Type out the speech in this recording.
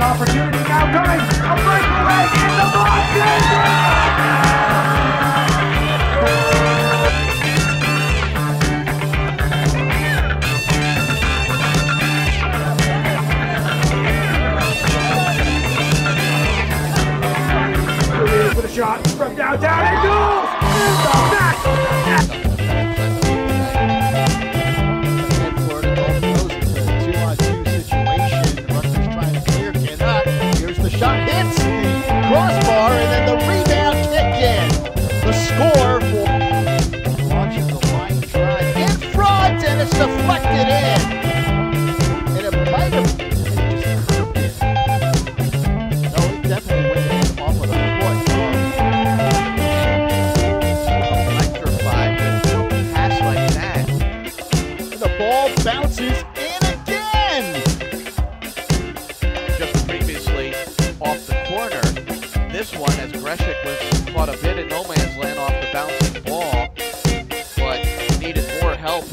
Opportunity now coming. A breakaway in the box. With a shot from downtown and goes in the back. Shot hits the crossbar and then the rebound kick in. The score for launches the line drive in front and it's deflected in. And it might have. No, it definitely went off of the foot. Electrified with a pass like that. And the ball bounces in again. Just previously off the corner. This one, as Greshik was caught a bit in no man's land off the bouncing ball, but needed more help